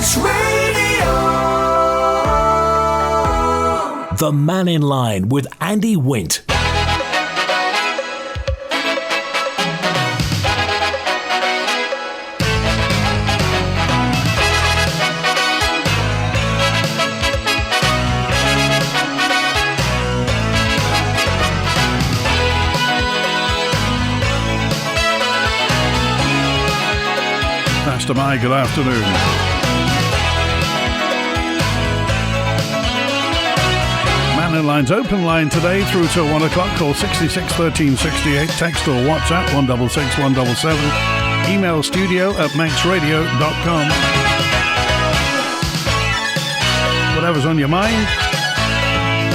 Manx Radio. The Mannin Line with Andy Wint. Master Mai, good afternoon. Mannin Line's open line today through till 1 o'clock. Call 66 13 68. Text or WhatsApp 166 177. Email studio@manxradio.com. Whatever's on your mind,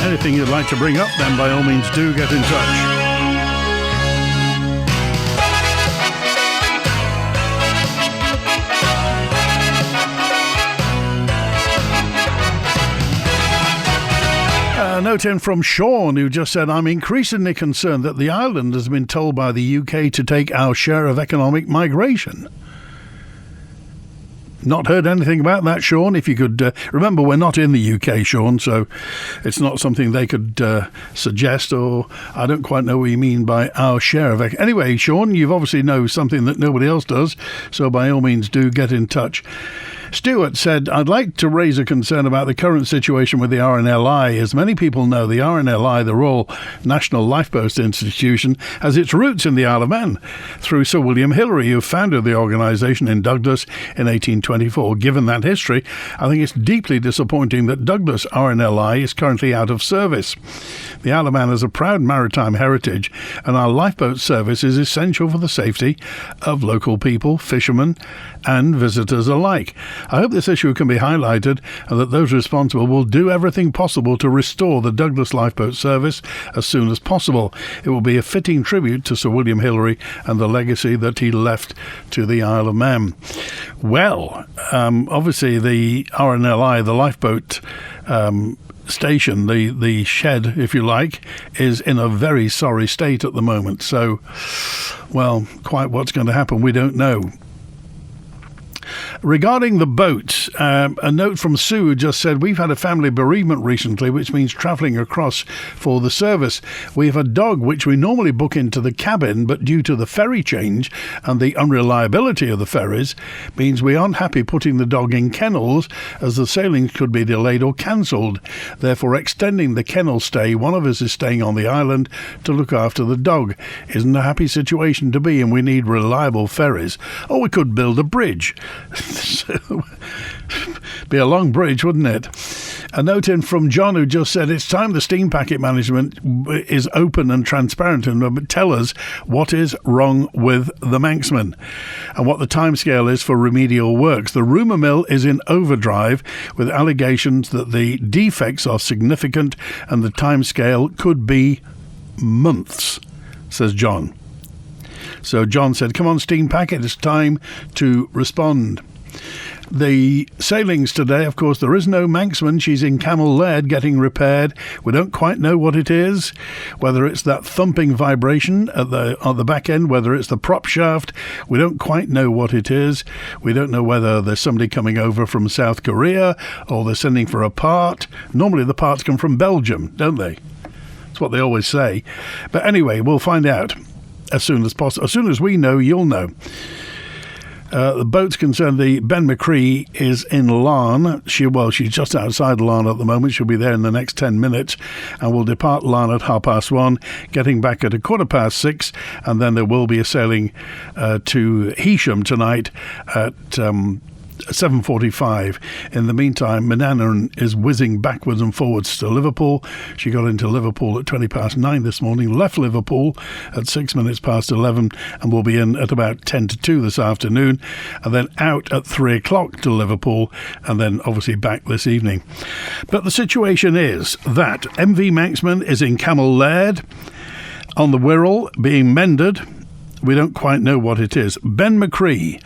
anything you'd like to bring up, then by all means do get in touch. A note in from Sean, who just said, I'm increasingly concerned that the island has been told by the UK to take our share of economic migration. Not heard anything about that, Sean. If you could remember, we're not in the UK, Sean, so it's not something they could suggest, or I don't quite know what you mean by our share of it. Anyway, Sean, you obviously know something that nobody else does, so by all means do get in touch. Stuart said, I'd like to raise a concern about the current situation with the RNLI. As many people know, the RNLI, the Royal National Lifeboat Institution, has its roots in the Isle of Man through Sir William Hillary, who founded the organisation in Douglas in 1824. Given that history, I think it's deeply disappointing that Douglas RNLI is currently out of service. The Isle of Man has a proud maritime heritage, and our lifeboat service is essential for the safety of local people, fishermen and visitors alike. I hope this issue can be highlighted and that those responsible will do everything possible to restore the Douglas lifeboat service as soon as possible. It will be a fitting tribute to Sir William Hillary and the legacy that he left to the Isle of Man. Well, obviously the RNLI, the lifeboat station, the shed, if you like, is in a very sorry state at the moment. So, well, quite what's going to happen, we don't know. Regarding the boats, a note from Sue who just said, we've had a family bereavement recently, which means travelling across for the service. We have a dog which we normally book into the cabin, but due to the ferry change and the unreliability of the ferries, means we aren't happy putting the dog in kennels, as the sailings could be delayed or cancelled. Therefore, extending the kennel stay, one of us is staying on the island to look after the dog. Isn't a happy situation to be in. We need reliable ferries. Or we could build a bridge. Be a long bridge, wouldn't it? A note in from John, who just said, it's time the steam packet management is open and transparent and tell us what is wrong with the Manxman and what the timescale is for remedial works. The rumour mill is in overdrive with allegations that the defects are significant and the timescale could be months, says John. So John said, come on, steam packet, it's time to respond. The sailings today, of course, there is no Manxman. She's in Camel Laird getting repaired. We don't quite know what it is, whether it's that thumping vibration at the back end, whether it's the prop shaft. We don't quite know what it is. We don't know whether there's somebody coming over from South Korea or they're sending for a part. Normally the parts come from Belgium, don't they? That's what they always say. But anyway, we'll find out as soon as possible. As soon as we know, you'll know. The boat's concerned, the Ben McCree is in Larne. She's just outside Larne at the moment. She'll be there in the next 10 minutes and will depart Larne at 1:30, getting back at 6:15, and then there will be a sailing to Heysham tonight at 7:45. In the meantime, Manannan is whizzing backwards and forwards to Liverpool. She got into Liverpool at 9:20 this morning, left Liverpool at 11:06, and will be in at about 1:50 this afternoon, and then out at 3:00 to Liverpool, and then obviously back this evening. But the situation is that MV Manxman is in Camel Laird on the Wirral being mended. We don't quite know what it is. Ben McCree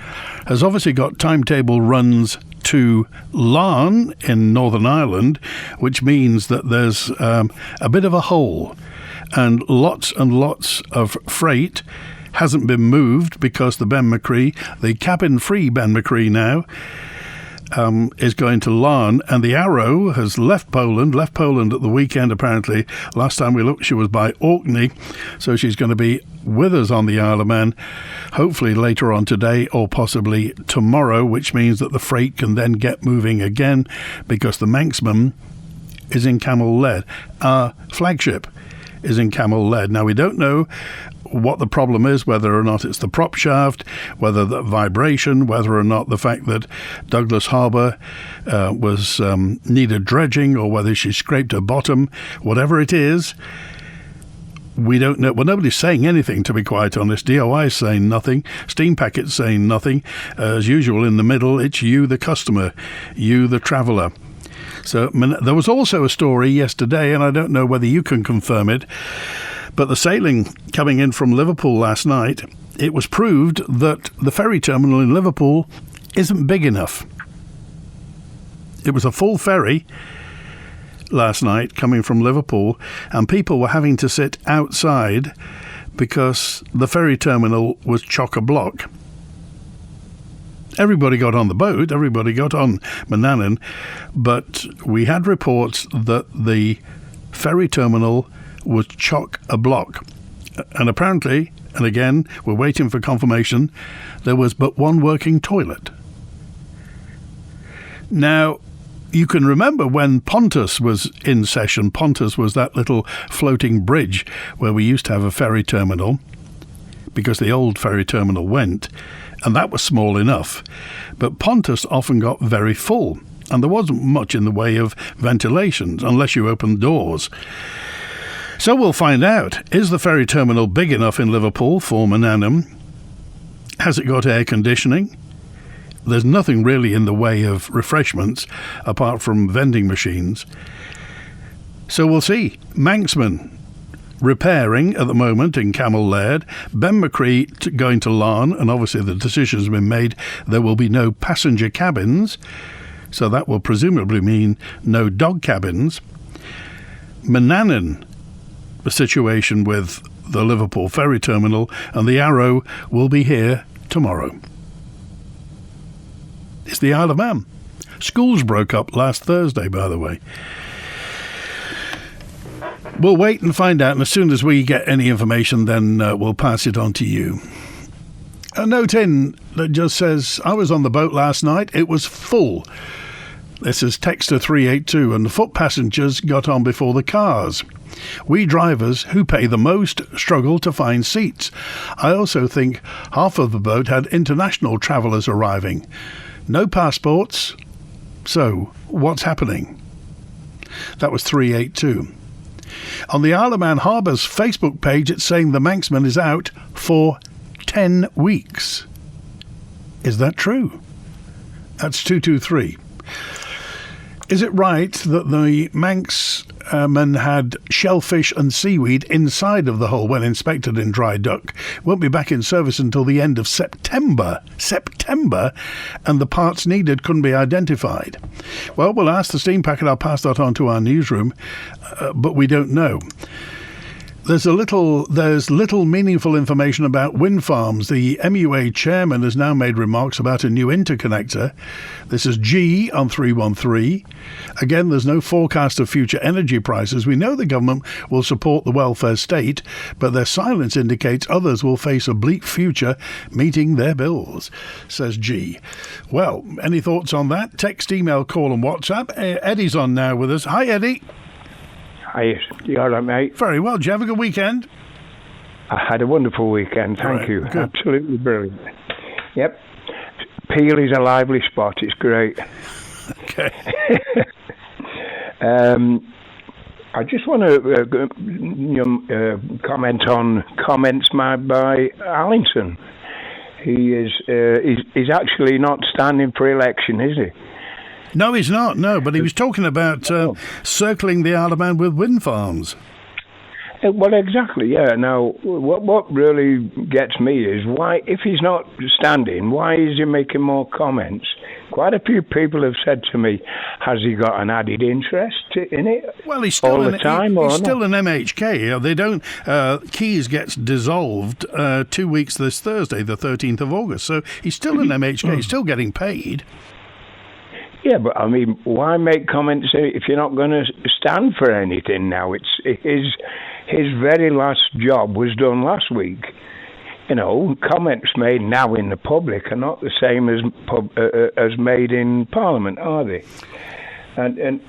has obviously got timetable runs to Larne in Northern Ireland, which means that there's a bit of a hole, and lots of freight hasn't been moved because the Ben McCree, the cabin-free Ben McCree now, is going to Larne, and the Arrow has left Poland at the weekend apparently. Last time we looked, she was by Orkney, so she's going to be with us on the Isle of Man, hopefully later on today or possibly tomorrow, which means that the freight can then get moving again, because the Manxman is in Camel Lead. Our flagship is in Camel Lead. Now, we don't know what the problem is, whether or not it's the prop shaft, whether the vibration, whether or not the fact that Douglas Harbour was needed dredging, or whether she scraped her bottom. Whatever it is, we don't know. Well, nobody's saying anything, to be quite honest. DOI is saying nothing. Steam Packet's saying nothing. As usual, in the middle, it's you, the customer, you, the traveller. So there was also a story yesterday, and I don't know whether you can confirm it, but the sailing coming in from Liverpool last night, it was proved that the ferry terminal in Liverpool isn't big enough. It was a full ferry last night coming from Liverpool, and people were having to sit outside because the ferry terminal was chock-a-block. Everybody got on the boat, everybody got on Manannan, but we had reports that the ferry terminal was chock-a-block. And apparently, and again, we're waiting for confirmation, there was but one working toilet. Now, you can remember when Pontus was in session. Pontus was that little floating bridge where we used to have a ferry terminal, because the old ferry terminal went, and that was small enough. But Pontus often got very full, and there wasn't much in the way of ventilation, unless you opened doors. So we'll find out. Is the ferry terminal big enough in Liverpool for Manannan? Has it got air conditioning? There's nothing really in the way of refreshments apart from vending machines. So we'll see. Manxman repairing at the moment in Camel Laird. Ben McCree going to Larne, and obviously the decision's been made. There will be no passenger cabins, so that will presumably mean no dog cabins. Manannan, the situation with the Liverpool ferry terminal, and the Arrow will be here tomorrow. It's the Isle of Man. Schools broke up last Thursday, by the way. We'll wait and find out, and as soon as we get any information, then we'll pass it on to you. A note in that just says, I was on the boat last night. It was full. This is Texter 382, and the foot passengers got on before the cars. We drivers, who pay the most, struggle to find seats. I also think half of the boat had international travellers arriving. No passports. So, what's happening? That was 382. On the Isle of Man Harbour's Facebook page, it's saying the Manxman is out for 10 weeks. Is that true? That's 223. Is it right that the Manxman had shellfish and seaweed inside of the hull when inspected in dry dock? Won't be back in service until the end of September, and the parts needed couldn't be identified. Well, we'll ask the steam packet. I'll pass that on to our newsroom, but we don't know. There's little meaningful information about wind farms. The MUA chairman has now made remarks about a new interconnector. This is G on 313. Again, there's no forecast of future energy prices. We know the government will support the welfare state, but their silence indicates others will face a bleak future meeting their bills, says G. Well, any thoughts on that? Text, email, call and WhatsApp. Eddie's on now with us. Hi, Eddie. Hi, you all right, mate? Very well. Did you have a good weekend? I had a wonderful weekend, thank you. Good. Absolutely brilliant. Yep. Peel is a lively spot, it's great. Okay. I just want to comment on comments made by Allison. He's actually not standing for election, is he? No, he's not. No, but he was talking about circling the Isle of Man with wind farms. Well, exactly, yeah. Now, what really gets me is why, if he's not standing, why is he making more comments? Quite a few people have said to me, has he got an added interest in it? Well, he's still all the time, he's still an MHK. They don't. Keys gets dissolved 2 weeks this Thursday, the 13th of August. So he's still an MHK. He's still getting paid. Yeah, but I mean, why make comments if you're not going to stand for anything now? It's his very last job was done last week. You know, comments made now in the public are not the same as made in Parliament, are they? And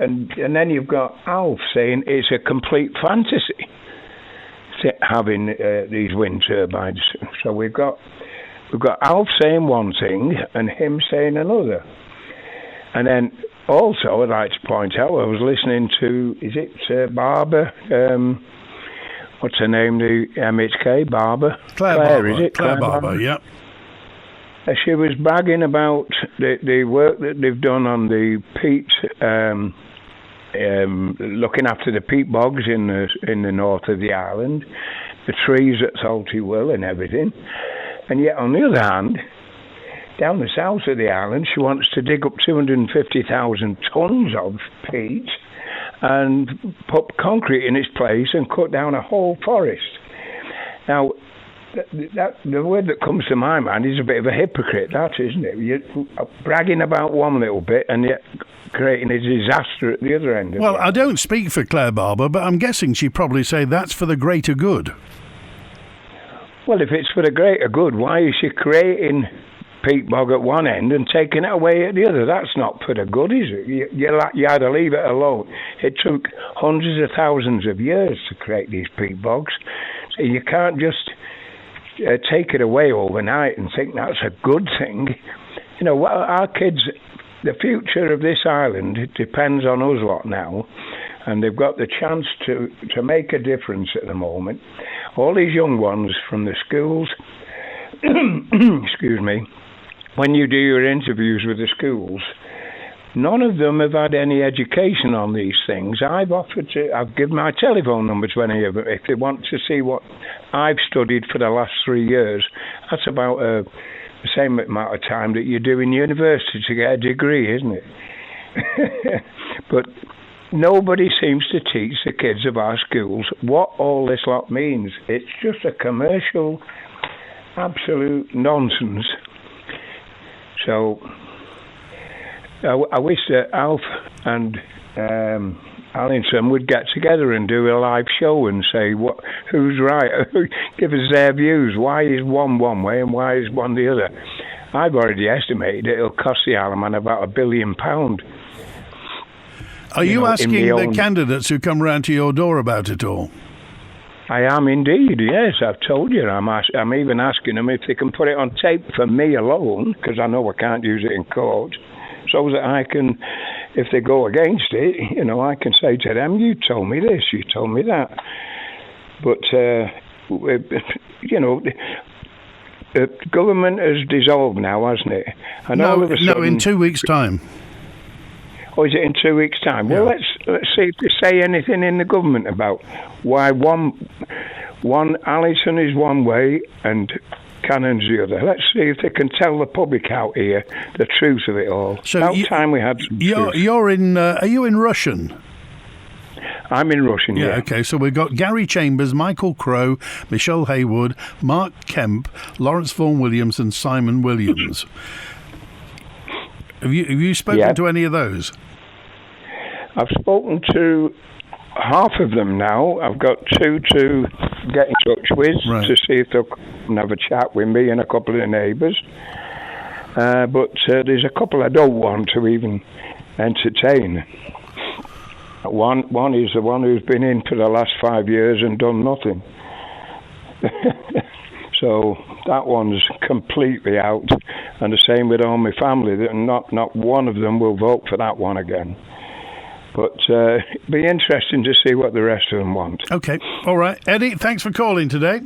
then you've got Alf saying it's a complete fantasy having these wind turbines. So we've got Alf saying one thing and him saying another. And then also, I'd like to point out, I was listening to, is it Barbara? What's her name? The MHK? Barbara? Claire Barber. Is it? Claire Barber, yeah. She was bragging about the work that they've done on the peat, looking after the peat bogs in the north of the island, the trees at Salty Will and everything. And yet, on the other hand, down the south of the island, she wants to dig up 250,000 tonnes of peat and put concrete in its place and cut down a whole forest. Now, the word that comes to my mind is a bit of a hypocrite, that, isn't it? You're bragging about one little bit and yet creating a disaster at the other end of it. Well, I don't speak for Claire Barber, but I'm guessing she'd probably say that's for the greater good. Well, if it's for the greater good, why is she creating peat bog at one end and taking it away at the other? That's not for the good, is it? You had to leave it alone. It took hundreds of thousands of years to create these peat bogs. So you can't just take it away overnight and think that's a good thing. You know, our kids, the future of this island, it depends on us lot now, and they've got the chance to make a difference at the moment. All these young ones from the schools, excuse me, when you do your interviews with the schools, none of them have had any education on these things. I've given my telephone number to any of them if they want to see what I've studied for the last 3 years. That's about the same amount of time that you do in university to get a degree, isn't it? But nobody seems to teach the kids of our schools what all this lot means. It's just a commercial, absolute nonsense. So I wish that Alf and Allison would get together and do a live show and say who's right, give us their views. Why is one way and why is one the other? I've already estimated it'll cost the Isle of Man about £1 billion. Are you asking the candidates who come round to your door about it all? I am indeed, yes. I've told you. I'm even asking them if they can put it on tape for me alone, because I know I can't use it in court, so that I can, if they go against it, you know, I can say to them, you told me this, you told me that. But, you know, the government has dissolved now, hasn't it? And no, all of a sudden, no, in 2 weeks' time. Or is it in 2 weeks' time? Yeah. Well, let's see if they say anything in the government about why one Allison is one way and Cannon's the other. Let's see if they can tell the public out here the truth of it all. So about time we had some truth. You're in. Are you in Russian? I'm in Russian. Yeah. Okay. So we've got Gary Chambers, Michael Crowe, Michelle Haywood, Mark Kemp, Lawrence Vaughan Williams, and Simon Williams. Have you spoken to any of those? I've spoken to half of them now. I've got two to get in touch with to see if they'll come and have a chat with me and a couple of the neighbours. But there's a couple I don't want to even entertain. One is the one who's been in for the last 5 years and done nothing. So that one's completely out, and the same with all my family. That not one of them will vote for that one again. But it'd be interesting to see what the rest of them want. Okay, all right, Eddie. Thanks for calling today.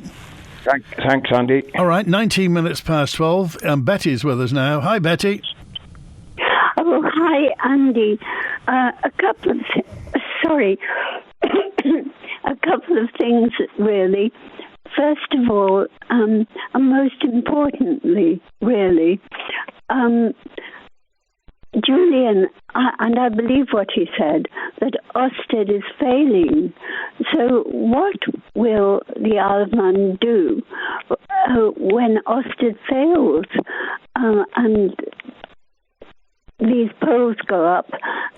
Thanks, Andy. All right, 19 minutes past 12. Betty's with us now. Hi, Betty. Oh, hi, Andy. A couple of things, really. First of all, and most importantly, really, Julian, and I believe what he said, that Ørsted is failing. So what will the Isle of Man do when Ørsted fails? And these poles go up,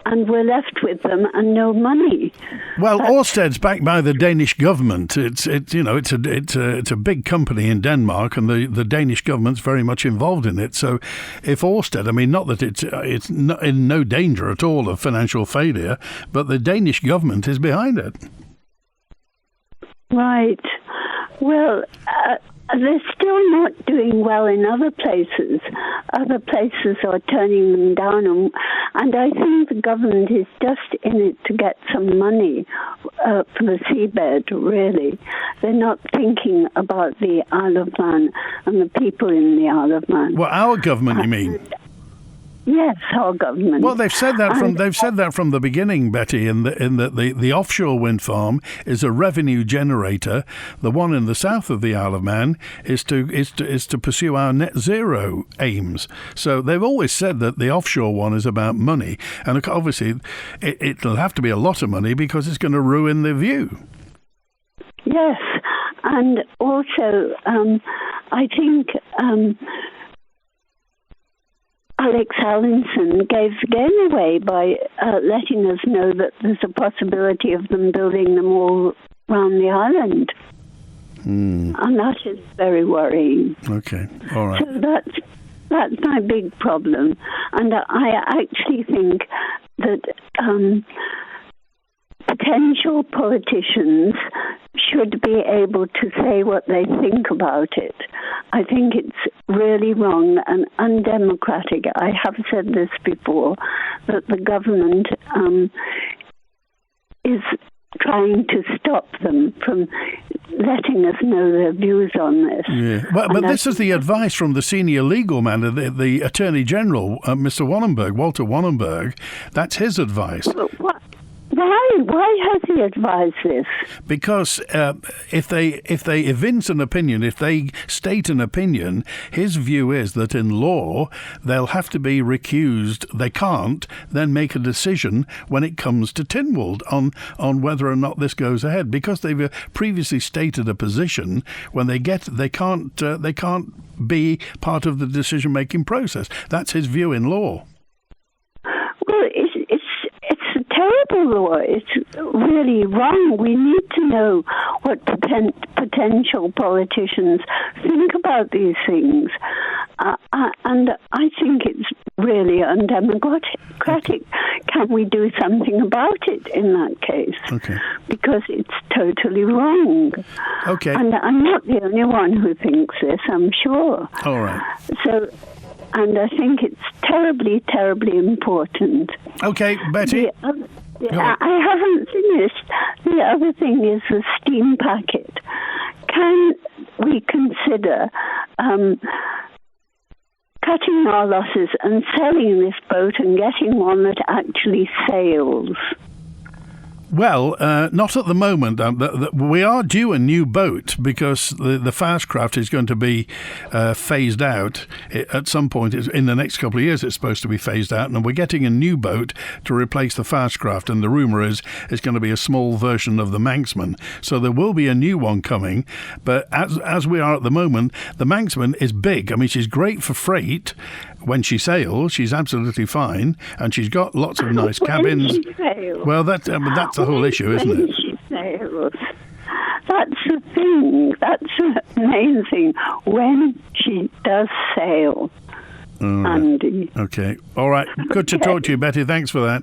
and we're left with them and no money. Well, Ørsted's backed by the Danish government. It's a big company in Denmark, and the Danish government's very much involved in it. So, if Ørsted, I mean, not that it's not in no danger at all of financial failure, but the Danish government is behind it. Right. Well, they're still not doing well in other places. Other places are turning them down, and I think the government is just in it to get some money for the seabed, really. They're not thinking about the Isle of Man and the people in the Isle of Man. Well, our government, you mean? Yes, our government. Well, they've said that from the beginning, Betty, in that the offshore wind farm is a revenue generator. The one in the south of the Isle of Man is to pursue our net zero aims. So they've always said that the offshore one is about money, and obviously it'll have to be a lot of money because it's going to ruin the view. Yes, and also I think. Alex Allison gave the game away by letting us know that there's a possibility of them building them all around the island. And that is very worrying. Okay, all right. So that's my big problem. And I actually think that potential politicians should be able to say what they think about it. I think it's really wrong and undemocratic. I have said this before, that the government is trying to stop them from letting us know their views on this. Yeah. But this is the advice from the senior legal man, the Attorney General, Mr. Walter Wannenberg. That's his advice. Why has he advised this? Because if they evince an opinion, if they state an opinion, his view is that in law they'll have to be recused. They can't then make a decision when it comes to Tynwald on whether or not this goes ahead, because they've previously stated a position. When they can't be part of the decision making process. That's his view in law. Terrible law. It's really wrong. We need to know what potential politicians think about these things. And I think it's really undemocratic. Okay. Can we do something about it in that case? Okay. Because it's totally wrong. Okay. And I'm not the only one who thinks this, I'm sure. All right. And I think it's terribly, terribly important. Okay, Betty. I haven't finished. The other thing is the steam packet. Can we consider cutting our losses and selling this boat and getting one that actually sails? Well, not at the moment. We are due a new boat because the Fastcraft is going to be phased out at some point. In the next couple of years, it's supposed to be phased out, and we're getting a new boat to replace the Fastcraft. And the rumour is it's going to be a small version of the Manxman. So there will be a new one coming. But as we are at the moment, the Manxman is big. I mean, she's great for freight. When she sails, she's absolutely fine, and she's got lots of nice cabins. When she sails. Well, that's the whole issue, isn't it? When she sails. That's the thing. That's the main thing. When she does sail, Andy. Okay. All right. Good to talk to you, Betty. Thanks for that.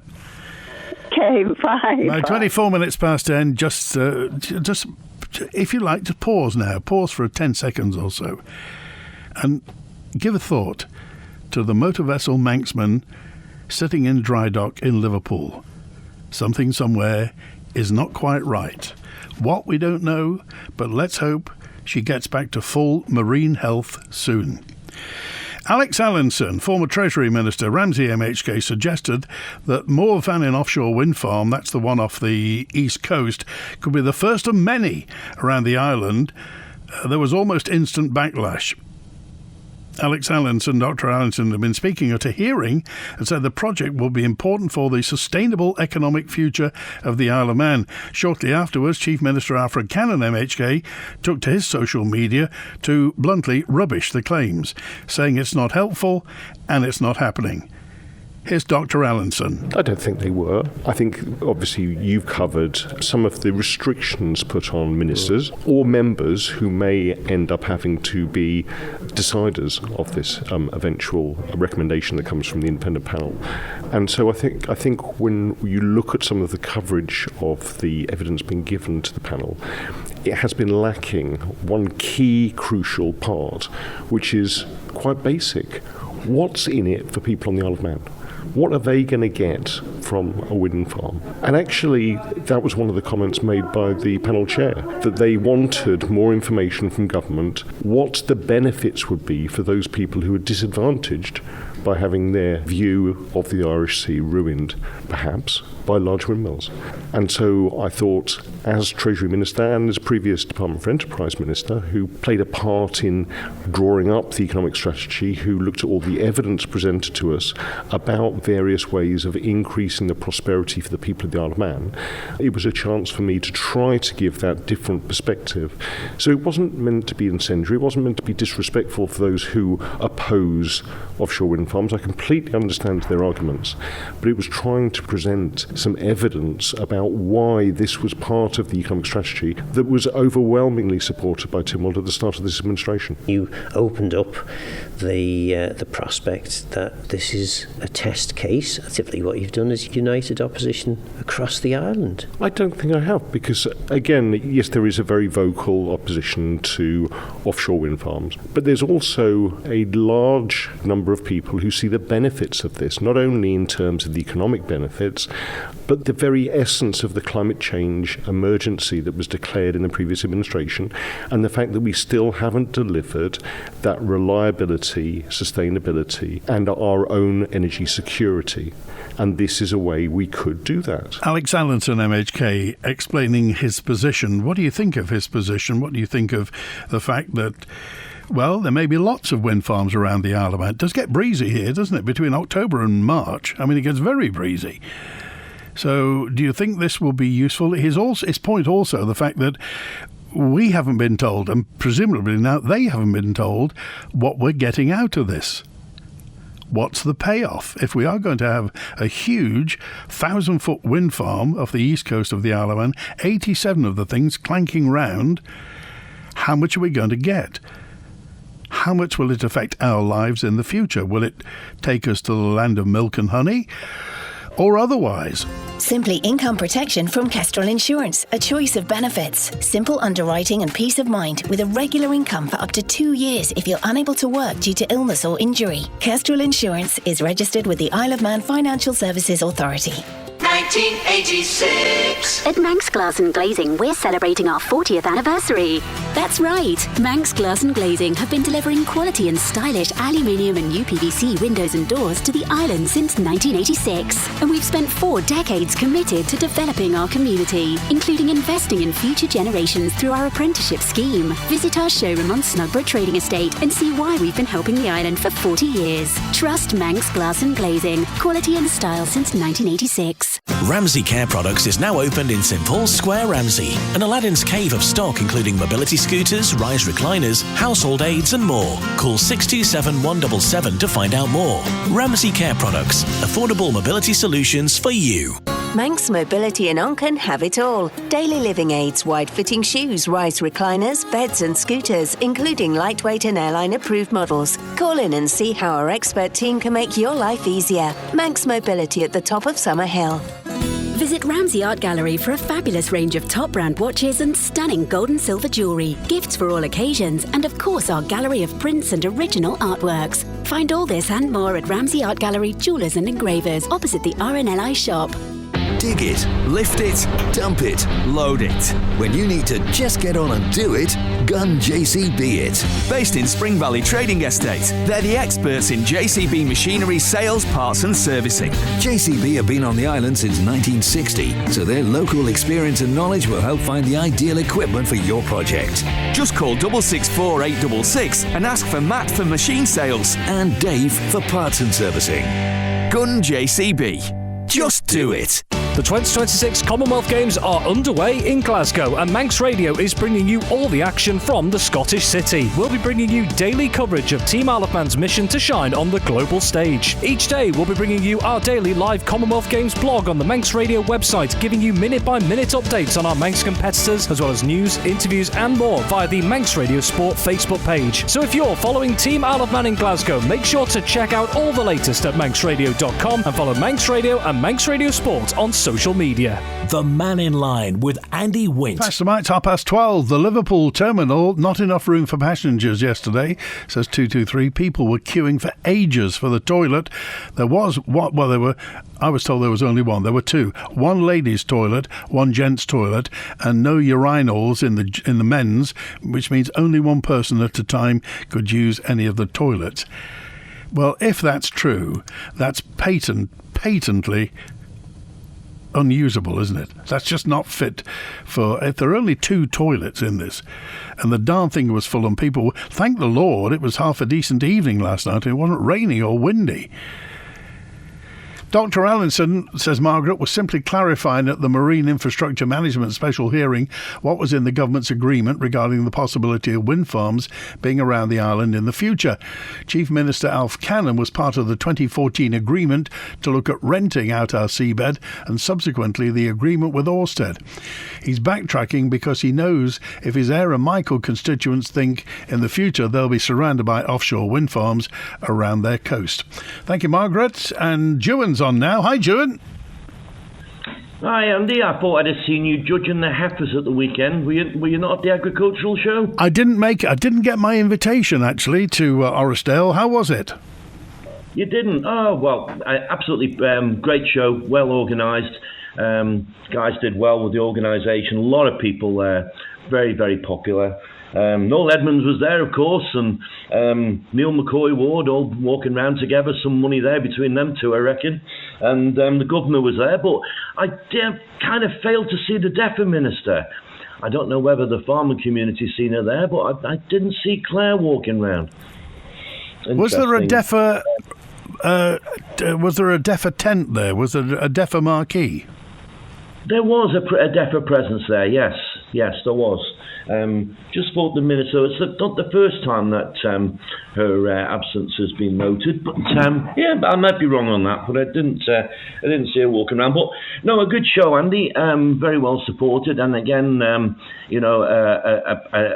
Okay, bye. 24 minutes past 10. Just if you like, to pause now. Pause for 10 seconds or so. And give a thought to the motor vessel Manxman sitting in dry dock in Liverpool. Something somewhere is not quite right. What, we don't know, but let's hope she gets back to full marine health soon. Alex Allison, former Treasury Minister, Ramsey MHK, suggested that Moor Mannin offshore wind farm, that's the one off the east coast, could be the first of many around the island. There was almost instant backlash. Alex Allison, Dr. Allison, have been speaking at a hearing and said the project will be important for the sustainable economic future of the Isle of Man. Shortly afterwards, Chief Minister Alfred Cannon MHK took to his social media to bluntly rubbish the claims, saying it's not helpful and it's not happening. Here's Dr. Allison. I don't think they were. I think, obviously, you've covered some of the restrictions put on ministers or members who may end up having to be deciders of this eventual recommendation that comes from the independent panel. And so I think when you look at some of the coverage of the evidence being given to the panel, it has been lacking one key crucial part, which is quite basic. What's in it for people on the Isle of Man? What are they going to get from a wind farm? And actually, that was one of the comments made by the panel chair, that they wanted more information from government, what the benefits would be for those people who are disadvantaged by having their view of the Irish Sea ruined, perhaps, by large windmills. And so I thought, as Treasury Minister and as previous Department for Enterprise Minister, who played a part in drawing up the economic strategy, who looked at all the evidence presented to us about various ways of increasing the prosperity for the people of the Isle of Man, it was a chance for me to try to give that different perspective. So it wasn't meant to be incendiary, it wasn't meant to be disrespectful for those who oppose offshore wind farms. I completely understand their arguments, but it was trying to present some evidence about why this was part of the economic strategy that was overwhelmingly supported by Tim Wald at the start of this administration. You opened up the prospect that this is a test case. Typically what you've done is united opposition across the island. I don't think I have, because again, yes, there is a very vocal opposition to offshore wind farms, but there's also a large number of people who see the benefits of this, not only in terms of the economic benefits, but the very essence of the climate change emergency that was declared in the previous administration, and the fact that we still haven't delivered that reliability, sustainability, and our own energy security. And this is a way we could do that. Alex Allison, MHK, explaining his position. What do you think of his position? What do you think of the fact that, well, there may be lots of wind farms around the Isle of Man? It does get breezy here, doesn't it? Between October and March. I mean, it gets very breezy. So do you think this will be useful? His point also, the fact that we haven't been told, and presumably now they haven't been told, what we're getting out of this. What's the payoff? If we are going to have a huge 1,000-foot wind farm off the east coast of the Isle of Man, 87 of the things clanking round, how much are we going to get? How much will it affect our lives in the future? Will it take us to the land of milk and honey? Or otherwise? Simply income protection from Kestrel Insurance. A choice of benefits. Simple underwriting and peace of mind with a regular income for up to 2 years if you're unable to work due to illness or injury. Kestrel Insurance is registered with the Isle of Man Financial Services Authority. 1986. At Manx Glass and Glazing, we're celebrating our 40th anniversary. That's right. Manx Glass and Glazing have been delivering quality and stylish aluminium and UPVC windows and doors to the island since 1986. And we've spent 4 decades committed to developing our community, including investing in future generations through our apprenticeship scheme. Visit our showroom on Snugborough Trading Estate and see why we've been helping the island for 40 years. Trust Manx Glass and Glazing. Quality and style since 1986. Ramsey Care Products is now opened in St Paul's Square, Ramsey. An Aladdin's cave of stock including mobility scooters, rise recliners, household aids and more. Call 627 177 to find out more. Ramsey Care Products. Affordable mobility solutions for you. Manx Mobility in Onken have it all. Daily living aids, wide-fitting shoes, rise recliners, beds and scooters, including lightweight and airline-approved models. Call in and see how our expert team can make your life easier. Manx Mobility at the top of Summer Hill. Visit Ramsey Art Gallery for a fabulous range of top brand watches and stunning gold and silver jewellery, gifts for all occasions, and of course our gallery of prints and original artworks. Find all this and more at Ramsey Art Gallery, Jewellers and Engravers, opposite the RNLI shop. Dig it, lift it, dump it, load it. When you need to just get on and do it, Gun JCB it. Based in Spring Valley Trading Estate, they're the experts in JCB machinery sales, parts and servicing. JCB have been on the island since 1960, so their local experience and knowledge will help find the ideal equipment for your project. Just call 664 866 and ask for Matt for machine sales and Dave for parts and servicing. Gun JCB. Just do it. The 2026 Commonwealth Games are underway in Glasgow, and Manx Radio is bringing you all the action from the Scottish city. We'll be bringing you daily coverage of Team Isle of Man's mission to shine on the global stage. Each day, we'll be bringing you our daily live Commonwealth Games blog on the Manx Radio website, giving you minute-by-minute updates on our Manx competitors, as well as news, interviews and more via the Manx Radio Sport Facebook page. So if you're following Team Isle of Man in Glasgow, make sure to check out all the latest at manxradio.com and follow Manx Radio and Manx Radio Sport on social media. The Mannin Line with Andy Wint. Pastor Mike, 12:30. The Liverpool terminal, not enough room for passengers yesterday, says 223. People were queuing for ages for the toilet. I was told there was only one. There were two. One ladies' toilet, one gents' toilet, and no urinals in the men's, which means only one person at a time could use any of the toilets. Well, if that's true, that's patently unusable, isn't it? That's just not fit for... If there are only two toilets in this, and the darn thing was full, and people... Thank the Lord, it was half a decent evening last night, and it wasn't raining or windy. Dr. Allison, says Margaret, was simply clarifying at the Marine Infrastructure Management special hearing what was in the government's agreement regarding the possibility of wind farms being around the island in the future. Chief Minister Alf Cannon was part of the 2014 agreement to look at renting out our seabed, and subsequently the agreement with Ørsted. He's backtracking because he knows if his Ayr and Michael constituents think in the future they'll be surrounded by offshore wind farms around their coast. Thank you, Margaret. And Juan's on now. Hi, Juan. Hi, Andy. I thought I'd have seen you judging the heifers at the weekend. Were you not at the agricultural show? I didn't get my invitation, actually, to Ørsted. How was it? You didn't? Oh, well, absolutely great show, well organised. Guys did well with the organisation. A lot of people there, very, very popular. Noel Edmonds was there, of course, and Neil McCoy Ward, all walking around together. Some money there between them two, I reckon. And the governor was there, but I kind of failed to see the DEFA minister. I don't know whether the farming community's seen her there, but I didn't see Claire walking around. Was there a DEFA? Was there a DEFA tent there? Was there a DEFA marquee? There was a DEFA presence there. Yes, there was. Just thought the minister, it's not the first time that her absence has been noted, but I might be wrong on that, but I didn't see her walking around. But no, a good show, Andy. Very well supported, and again,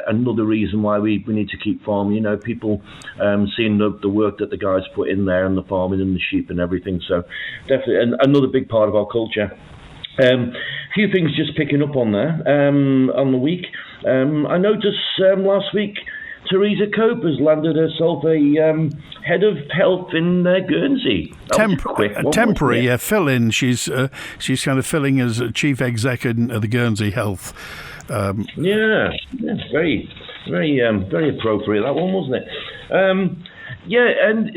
another reason why we need to keep farming. People seeing the work that the guys put in there, and the farming and the sheep and everything. So definitely another big part of our culture. A few things just picking up on there on the week. I noticed last week Teresa Cope has landed herself a head of health in Guernsey. Temporary fill-in. She's kind of filling as chief exec in the Guernsey Health. Very, very appropriate, that one, wasn't it? And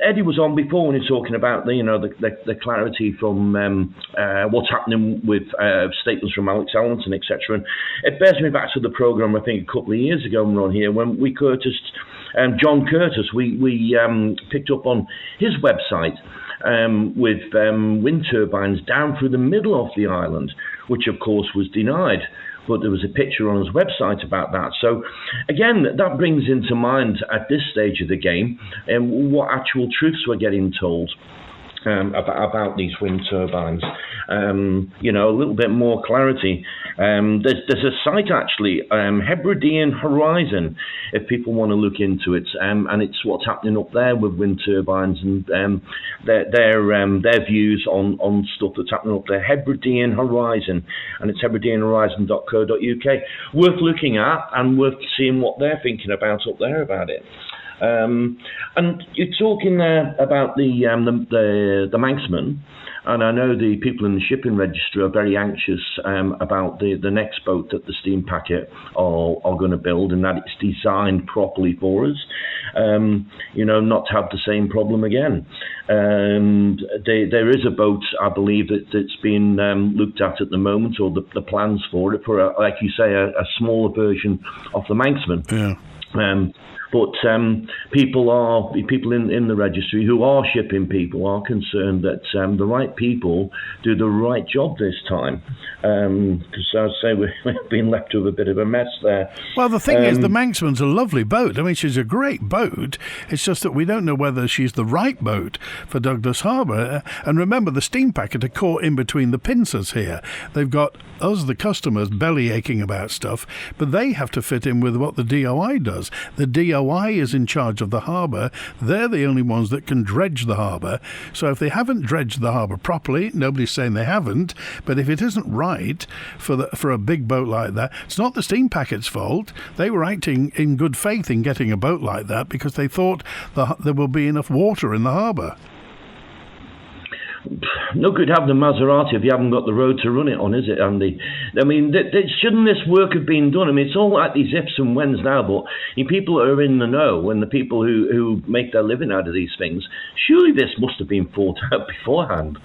Eddie was on before when he was talking about the clarity from what's happening with statements from Alex Allison, etc. And it bears me back to the programme I think a couple of years ago when we were on here when we courtesed John Curtis. We picked up on his website with wind turbines down through the middle of the island, which of course was denied. But there was a picture on his website about that. So, again, that brings into mind at this stage of the game what actual truths we're getting told about these wind turbines. A little bit more clarity. There's a site actually, Hebridean Horizon, if people want to look into it, and it's what's happening up there with wind turbines and their views on stuff that's happening up there. Hebridean Horizon, and it's hebrideanhorizon.co.uk. Worth looking at and worth seeing what they're thinking about up there about it. And you're talking there about the Manxman, and I know the people in the shipping register are very anxious about the next boat that the steam packet are going to build, and that it's designed properly for us, not to have the same problem again. There is a boat, I believe, that's been looked at the moment, or the plans for it, for like you say, a smaller version of the Manxman. Yeah. But people in the registry who are shipping people are concerned that the right people do the right job this time. Because I'd say we've been left with a bit of a mess there. Well, the thing is, the Manxman's a lovely boat. I mean, she's a great boat. It's just that we don't know whether she's the right boat for Douglas Harbour. And remember, the steam packet are caught in between the pincers here. They've got us, the customers, belly aching about stuff, but they have to fit in with what the DOI does. The DOI is in charge of the harbour. They're the only ones that can dredge the harbour. So if they haven't dredged the harbour properly, nobody's saying they haven't, but if it isn't right for a big boat like that, it's not the steam packet's fault. They were acting in good faith in getting a boat like that because they thought there will be enough water in the harbour. No good having the Maserati if you haven't got the road to run it on, is it, Andy? I mean, shouldn't this work have been done? I mean, it's all like these ifs and whens now, but the people that are in the know and the people who make their living out of these things, surely this must have been thought out beforehand.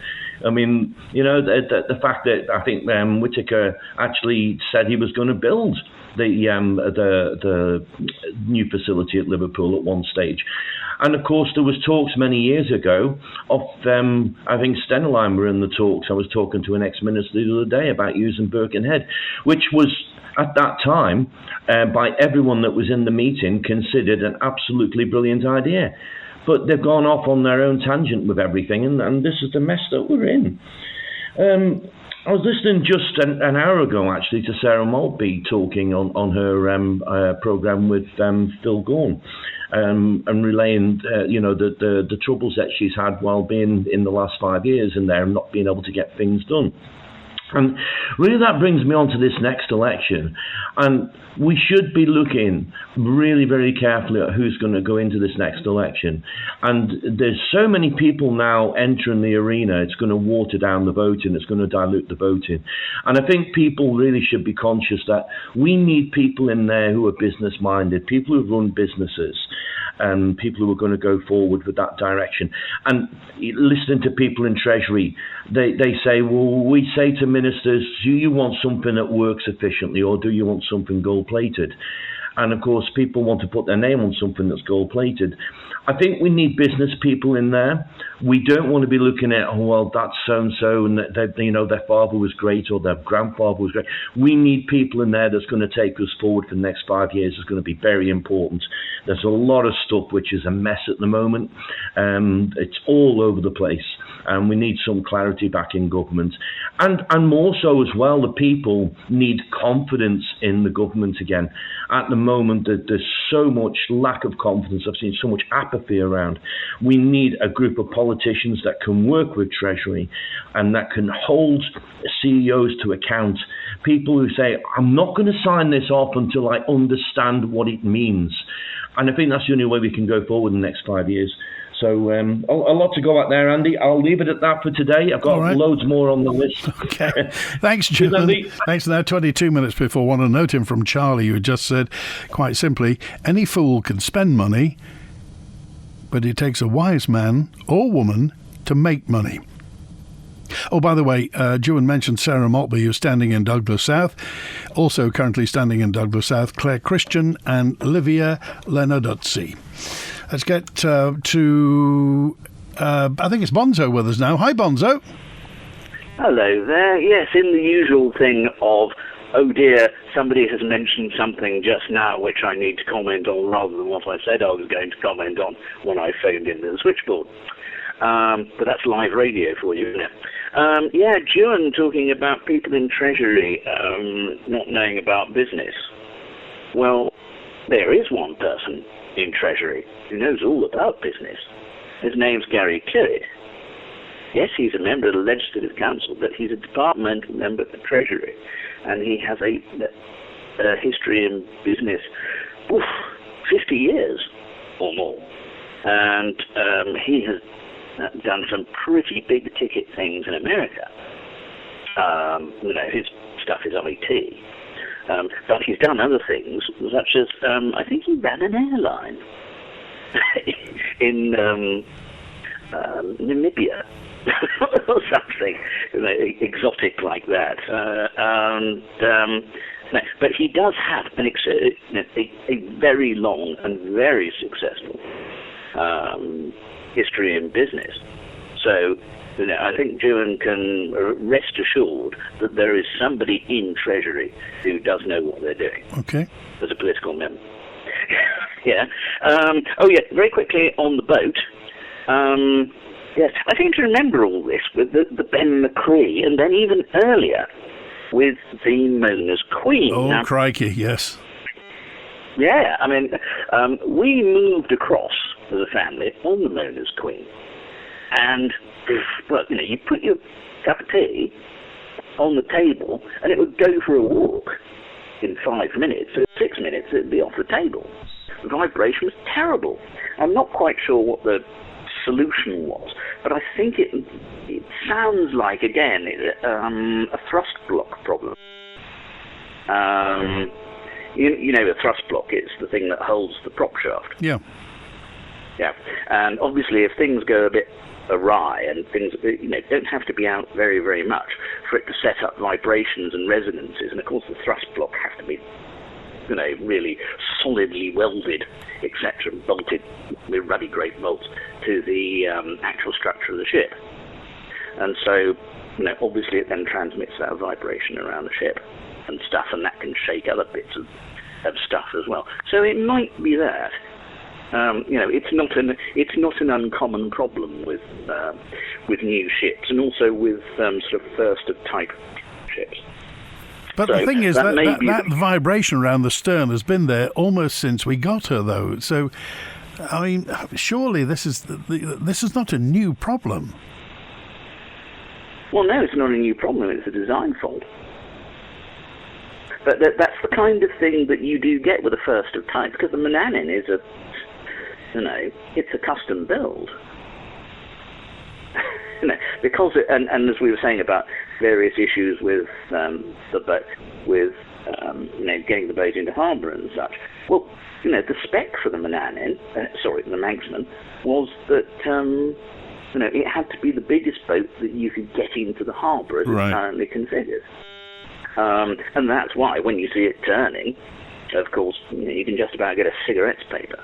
I mean, you know, the fact that I think Whittaker actually said he was going to build the new facility at Liverpool at one stage. And of course, there was talks many years ago of I think Stenline were in the talks. I was talking to an ex-minister the other day about using Birkenhead, which was at that time by everyone that was in the meeting considered an absolutely brilliant idea. But they've gone off on their own tangent with everything, and this is the mess that we're in. I was listening just an hour ago, actually, to Sarah Maltby talking on her programme with Phil Gorn. And relaying, the troubles that she's had while being in the last 5 years in there and not being able to get things done. And really that brings me on to this next election. And we should be looking really, very carefully at who's going to go into this next election. And there's so many people now entering the arena, it's going to water down the voting, it's going to dilute the voting. And I think people really should be conscious that we need people in there who are business-minded, people who run businesses, and people who are going to go forward with that direction. And listening to people in Treasury, they say, well, we say to ministers, do you want something that works efficiently or do you want something gold-plated? And of course, people want to put their name on something that's gold-plated. I think we need business people in there. We don't want to be looking at, oh, well, that's so-and-so, and their father was great or their grandfather was great. We need people in there that's going to take us forward for the next 5 years. It's going to be very important. There's a lot of stuff which is a mess at the moment. It's all over the place, and we need some clarity back in government. And more so as well, the people need confidence in the government again. At the moment, there's so much lack of confidence. I've seen so much apathy around. We need a group of politicians that can work with Treasury and that can hold CEOs to account. People who say, I'm not going to sign this off until I understand what it means. And I think that's the only way we can go forward in the next 5 years. So a lot to go at there, Andy. I'll leave it at that for today. I've got loads more on the list. Okay. Thanks, Julian. Thanks for that. 22 minutes before one. A note in from Charlie, who just said, quite simply, any fool can spend money, but it takes a wise man or woman to make money. Oh, by the way, Julian mentioned Sarah Maltby, who's standing in Douglas South. Also currently standing in Douglas South, Claire Christian and Livia Lenarduzzi. Let's get to, I think it's Bonzo with us now. Hi, Bonzo. Hello there. Yes, in the usual thing of, oh dear, somebody has mentioned something just now which I need to comment on rather than what I said I was going to comment on when I phoned in the switchboard. But that's live radio for you, isn't it? Juan talking about people in Treasury not knowing about business. Well, there is one person in Treasury who knows all about business. His name's Gary Curry. Yes, he's a member of the Legislative Council, but he's a departmental member of the Treasury, and he has a history in business, 50 years or more. And he has done some pretty big-ticket things in America. His stuff is IT. But he's done other things, such as, I think he ran an airline in Namibia or something exotic like that. No, but he does have a very long and very successful history in business. So, I think Ewan can rest assured that there is somebody in Treasury who does know what they're doing. Okay. As a political member. Yeah. Very quickly on the boat. Yes, I seem to remember all this with the Ben McCree, and then even earlier with the Mona's Queen. Oh, now, crikey, yes. Yeah, I mean, we moved across as a family on the Mona's Queen. And, well, you put your cup of tea on the table and it would go for a walk in 5 minutes. So 6 minutes, it'd be off the table. The vibration was terrible. I'm not quite sure what the solution was, but I think it sounds like, again, a thrust block problem. You know, a thrust block, it's the thing that holds the prop shaft. Yeah. Yeah, and obviously if things go a bit awry and things, don't have to be out very, very much for it to set up vibrations and resonances, and of course the thrust block has to be, really solidly welded, etc., bolted with ruddy great bolts to the actual structure of the ship. And so, obviously it then transmits that vibration around the ship and stuff, and that can shake other bits of stuff as well. So it might be that. It's not an uncommon problem with new ships, and also with sort of first of type ships. But so the thing is that vibration around the stern has been there almost since we got her, though. So, I mean, surely this is not a new problem. Well, no, it's not a new problem. It's a design fault. But that's the kind of thing that you do get with a first of type, because the Manannan is it's a custom build. Because and as we were saying about various issues with the boat, with getting the boat into harbour and such. Well, the spec for the Manannan, the Manxman, was that it had to be the biggest boat that you could get into the harbour as it's currently configured. And that's why when you see it turning, of course, you can just about get a cigarette's paper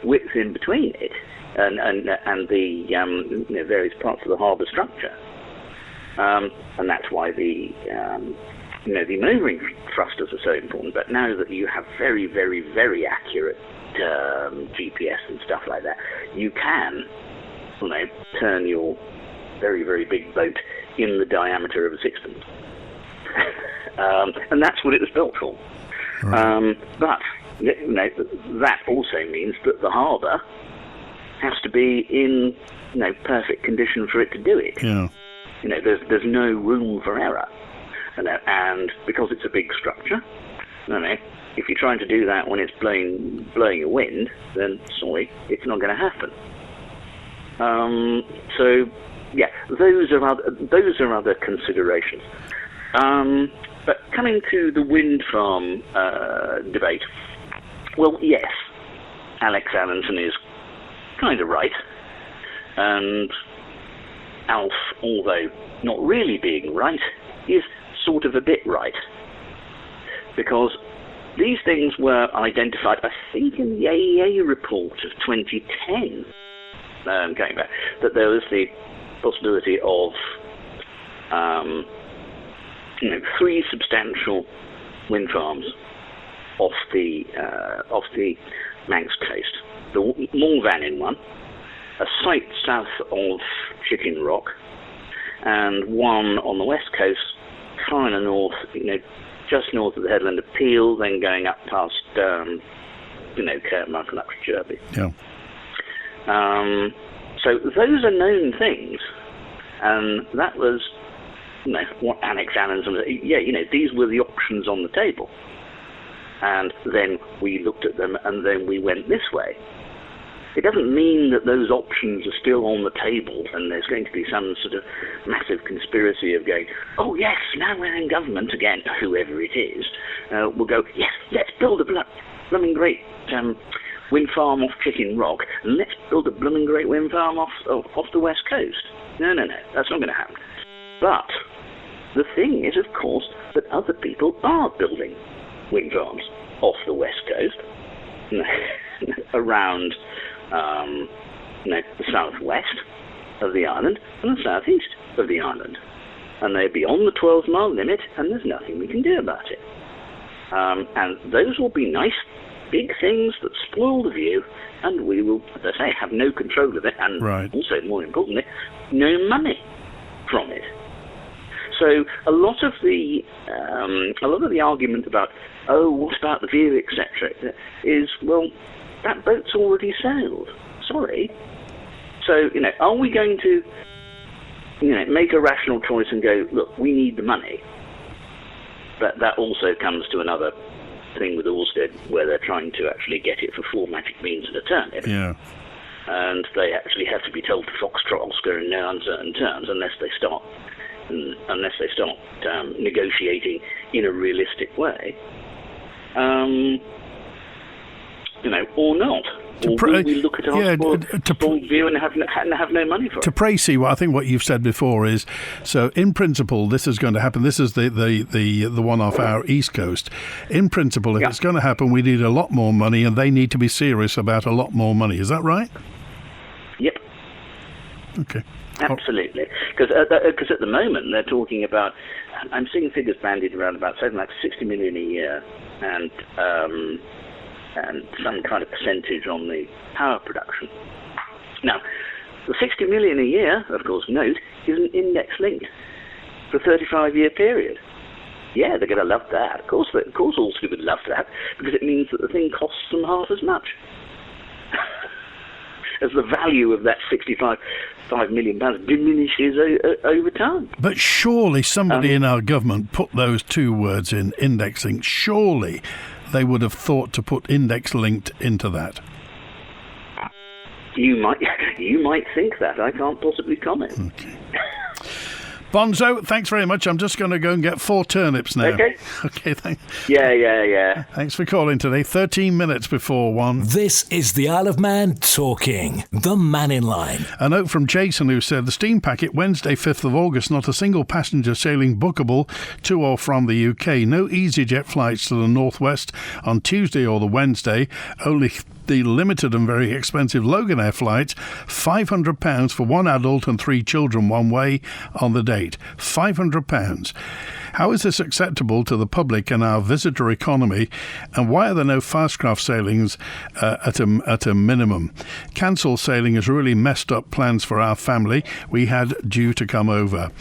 width in between it and the various parts of the harbour structure. And that's why the manoeuvring thrusters are so important. But now that you have very, very, very accurate GPS and stuff like that, you can turn your very, very big boat in the diameter of a sixpence. And that's what it was built for. Right. But that also means that the harbour has to be in perfect condition for it to do it. Yeah. There's no room for error, and because it's a big structure, if you're trying to do that when it's blowing a wind, then sorry, it's not going to happen. So yeah, those are other considerations. But coming to the wind farm debate, well, yes, Alex Allison is kind of right, and Alf, although not really being right, is sort of a bit right, because these things were identified, I think, in the AEA report of 2010, going back, that there was the possibility of 3 substantial wind farms off the Manx coast. The Mannin one, a site south of Chicken Rock, and one on the west coast, kind of north, just north of the headland of Peel, then going up past, Kirkmark and up to Jerby. Yeah. So those are known things, and that was, what Alex Allison was. Yeah, these were the options on the table, and then we looked at them, and then we went this way. It doesn't mean that those options are still on the table and there's going to be some sort of massive conspiracy of going, oh yes, now we're in government again, whoever it is, will go, yes, let's build a blooming great wind farm off Chicken Rock, and let's build a blooming great wind farm off the west coast. No, that's not going to happen. But The thing is, of course, that other people are building wind farms off the west coast, around the southwest of the island and the southeast of the island. And they're beyond the 12-mile limit, and there's nothing we can do about it. And those will be nice, big things that spoil the view, and we will, as I say, have no control of it, and also, more importantly, no money from it. So a lot of the argument about, what about the view, etc., is, well, that boat's already sailed. Sorry. So, are we going to, make a rational choice and go, look, we need the money? But that also comes to another thing with Ørsted, where they're trying to actually get it for 4 magic means and a turnip. Yeah. And they actually have to be told to foxtrot Oscar in no uncertain terms unless they start negotiating in a realistic way, or not. We look at our full view and have no money for it. To Tracy, I think what you've said before is, so in principle, this is going to happen. This is the one off our east coast. In principle, if it's going to happen, we need a lot more money, and they need to be serious about a lot more money. Is that right? Yep. Okay. Absolutely, because at the moment they're talking about, I'm seeing figures bandied around about something like 60 million a year, and some kind of percentage on the power production. Now, the 60 million a year, of course, note, isn't index linked for a 35-year period. Yeah, they're going to love that. Of course, Ørsted would love that, because it means that the thing costs them half as much. As the value of that £65 million diminishes over time. But surely somebody in our government put those two words in, index linked. Surely they would have thought to put index linked into that. You might think that. I can't possibly comment. Okay. Bonzo, thanks very much. I'm just going to go and get 4 turnips now. Okay, thanks. Yeah. Thanks for calling today. 13 minutes before 1. This is the Isle of Man talking. The Mannin Line. A note from Jason, who said, the steam packet, Wednesday, 5th of August, not a single passenger sailing bookable to or from the UK. No EasyJet flights to the northwest on Tuesday or the Wednesday. Only the limited and very expensive Loganair flights, £500 for 1 adult and 3 children one way on the date. £500. How is this acceptable to the public and our visitor economy, and why are there no fastcraft sailings at a minimum? Cancelled sailing has really messed up plans for our family we had due to come over.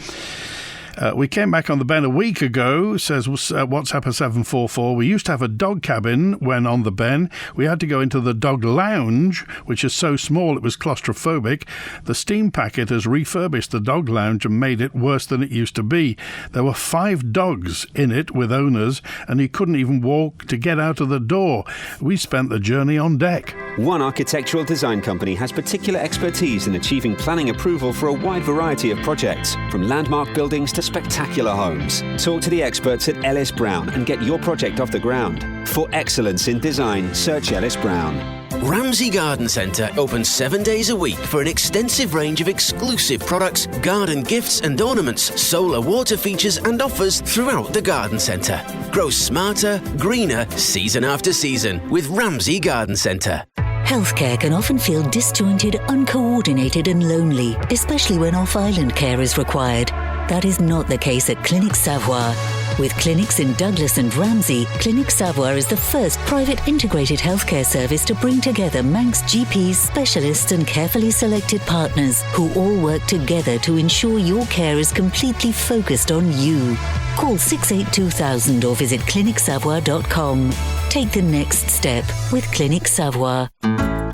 We came back on the Ben a week ago, says WhatsApp 744. We used to have a dog cabin when on the Ben. We had to go into the dog lounge, which is so small it was claustrophobic. The steam packet has refurbished the dog lounge and made it worse than it used to be. There were 5 dogs in it with owners, and he couldn't even walk to get out of the door. We spent the journey on deck. One architectural design company has particular expertise in achieving planning approval for a wide variety of projects, from landmark buildings to spectacular homes. Talk to the experts at Ellis Brown and get your project off the ground. For excellence in design, search Ellis Brown. Ramsey Garden Centre opens 7 days a week for an extensive range of exclusive products, garden gifts and ornaments, solar water features and offers throughout the garden centre. Grow smarter, greener, season after season with Ramsey Garden Centre. Healthcare can often feel disjointed, uncoordinated and lonely, especially when off-island care is required. That is not the case at Clinic Savoie. With clinics in Douglas and Ramsey, Clinic Savoie is the first private integrated healthcare service to bring together Manx GPs, specialists and carefully selected partners who all work together to ensure your care is completely focused on you. Call 682,000 or visit clinicsavoie.com. Take the next step with Clinic Savoie.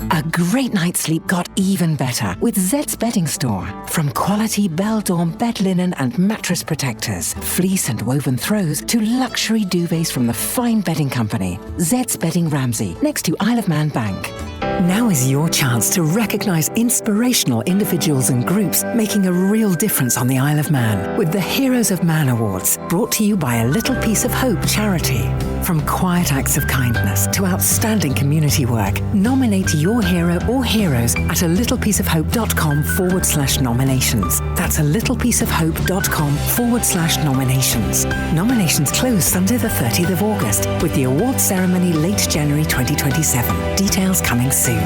A great night's sleep got even better with Zed's Bedding Store. From quality Bell-Dorm bed linen and mattress protectors, fleece and woven throws, to luxury duvets from the fine bedding company. Zed's Bedding Ramsey, next to Isle of Man Bank. Now is your chance to recognise inspirational individuals and groups making a real difference on the Isle of Man with the Heroes of Man Awards, brought to you by A Little Piece of Hope charity. From quiet acts of kindness to outstanding community work, nominate your hero or heroes at alittlepieceofhope.com/nominations. That's alittlepieceofhope.com/nominations. Nominations close Sunday the 30th of August, with the awards ceremony late January 2027. Details coming soon.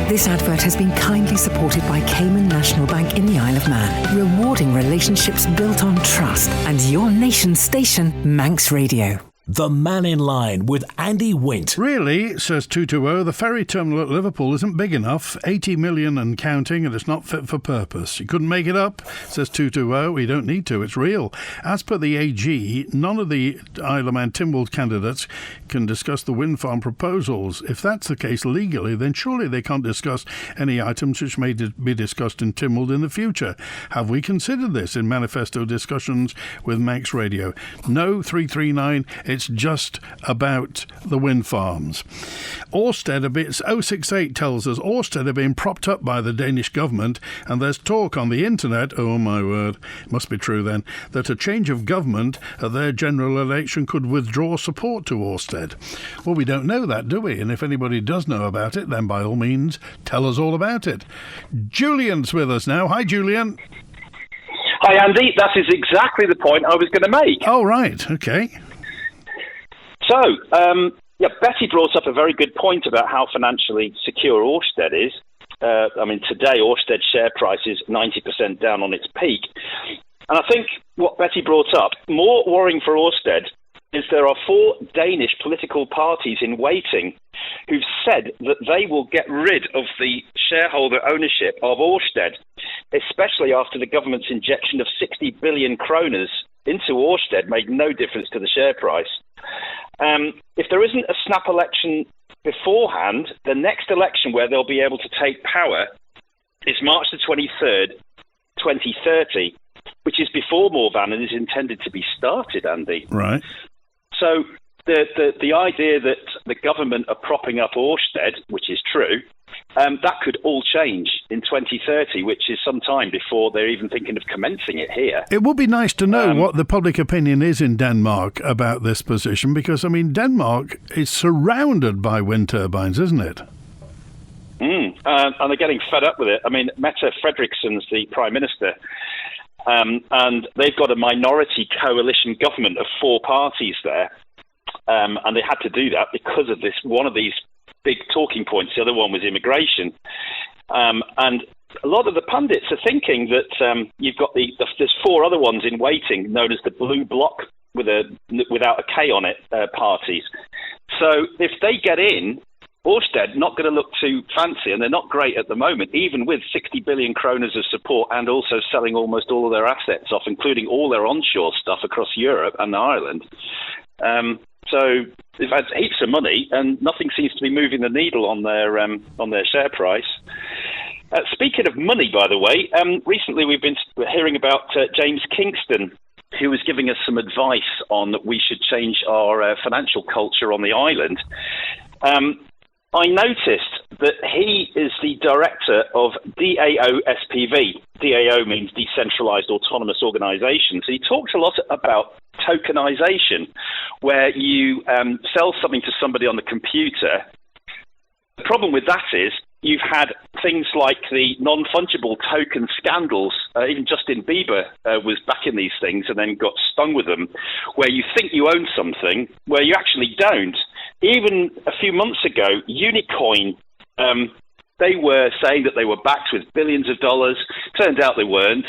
This advert has been kindly supported by Cayman National Bank in the Isle of Man, rewarding relationships built on trust, and your nation's station, Manx Radio. The Mannin Line with Andy Wint. Really, says 220, the ferry terminal at Liverpool isn't big enough, 80 million and counting, and it's not fit for purpose. You couldn't make it up, says 220. We don't need to, it's real. As per the AG, none of the Isle of Man Tynwald candidates can discuss the wind farm proposals. If that's the case legally, then surely they can't discuss any items which may be discussed in Tynwald in the future. Have we considered this in manifesto discussions with Manx Radio? No, 339, it's just about the wind farms. Ørsted, 068 tells us, Ørsted are being propped up by the Danish government, and there's talk on the internet, oh my word, must be true then, that a change of government at their general election could withdraw support to Ørsted. Well, we don't know that, do we? And if anybody does know about it, then by all means, tell us all about it. Julian's with us now. Hi, Julian. Hi, Andy. That is exactly the point I was going to make. Oh, right. Okay. So, Betty brought up a very good point about how financially secure Ørsted is. Today Ørsted's share price is 90% down on its peak. And I think what Betty brought up, more worrying for Ørsted, is there are 4 Danish political parties in waiting who've said that they will get rid of the shareholder ownership of Ørsted, especially after the government's injection of 60 billion kroners into Ørsted made no difference to the share price. If there isn't a snap election beforehand, the next election where they'll be able to take power is March the 23rd, 2030, which is before Morvannon is intended to be started, Andy. Right. So the idea that the government are propping up Ørsted, which is true, that could all change in 2030, which is some time before they're even thinking of commencing it here. It would be nice to know what the public opinion is in Denmark about this position, because, Denmark is surrounded by wind turbines, isn't it? And they're getting fed up with it. Mette Frederiksen's the Prime Minister, and they've got a minority coalition government of 4 parties there, and they had to do that because of this. One of these big talking points, the other one was immigration, and a lot of the pundits are thinking that you've got there's 4 other ones in waiting, known as the Blue Bloc without a K on it parties. So if they get in, Ørsted not going to look too fancy, and they're not great at the moment, even with 60 billion kroners of support and also selling almost all of their assets off, including all their onshore stuff across Europe and Ireland. So they've had heaps of money, and nothing seems to be moving the needle on their share price. Speaking of money, by the way, recently we've been hearing about James Kingston, who was giving us some advice on that we should change our financial culture on the island. I noticed that he is the director of DAO SPV. DAO means Decentralized Autonomous Organization. So he talks a lot about tokenization, where you sell something to somebody on the computer. The problem with that is you've had things like the non-fungible token scandals. Even Justin Bieber was back in these things and then got stung with them, where you think you own something where you actually don't. Even a few months ago, Unicoin, they were saying that they were backed with billions of dollars. Turned out they weren't,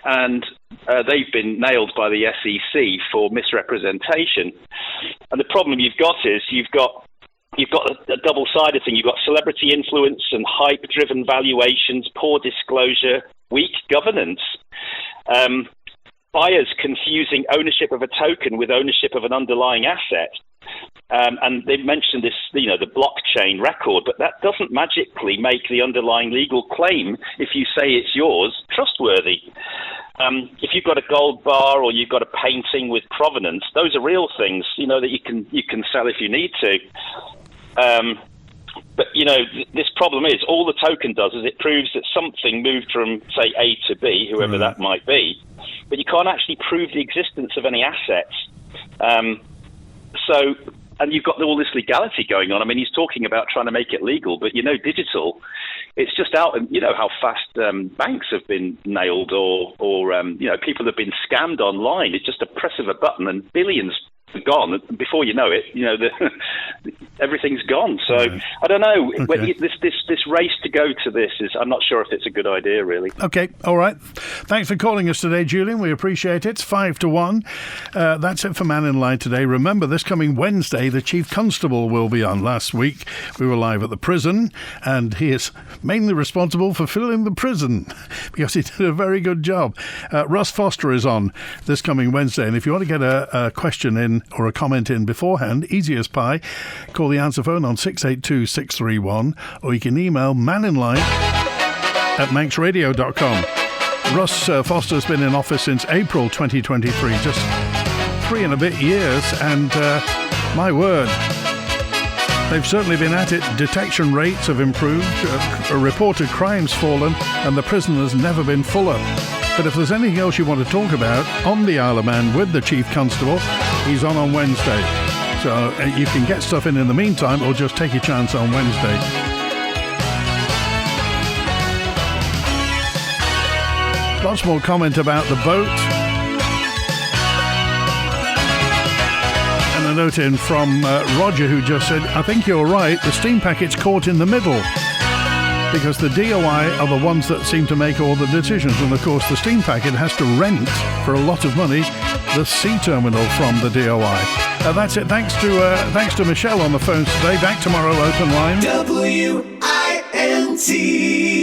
and they've been nailed by the SEC for misrepresentation. And the problem you've got is you've got a double-sided thing. You've got celebrity influence and hype-driven valuations, poor disclosure, weak governance. Buyers confusing ownership of a token with ownership of an underlying asset. And they mentioned this, the blockchain record, but that doesn't magically make the underlying legal claim, if you say it's yours, trustworthy. If you've got a gold bar or you've got a painting with provenance, those are real things, that you can sell if you need to. But, this problem is all the token does is it proves that something moved from, say, A to B, whoever that might be, but you can't actually prove the existence of any assets. So and you've got all this legality going on. I mean, he's talking about trying to make it legal, but digital, it's just out. And you know how fast banks have been nailed, or people have been scammed online. It's just a press of a button and billions gone. Before you know it, everything's gone. So I don't know. Okay. This race to go to this I'm not sure if it's a good idea, really. Okay, all right. Thanks for calling us today, Julian. We appreciate it. It's 5-1. That's it for Mannin Line today. Remember, this coming Wednesday, the Chief Constable will be on. Last week, we were live at the prison, and he is mainly responsible for filling the prison because he did a very good job. Russ Foster is on this coming Wednesday, and if you want to get a question in or a comment in beforehand, easy as pie, call the answer phone on 682-631, or you can email manninline@manxradio.com. Russ Foster's been in office since April 2023, just 3 and a bit years, and my word, they've certainly been at it. Detection rates have improved, reported crimes fallen, and the prison has never been fuller. But if there's anything else you want to talk about on the Isle of Man with the Chief Constable, he's on Wednesday. So you can get stuff in the meantime, or just take your chance on Wednesday. Lots more comment about the boat. And a note in from Roger, who just said, I think you're right, the steam packet's caught in the middle, because the DOI are the ones that seem to make all the decisions. And of course, the steam packet has to rent for a lot of money the sea terminal from the DOI. That's it. Thanks to Michelle on the phones today. Back tomorrow, open line. WINT.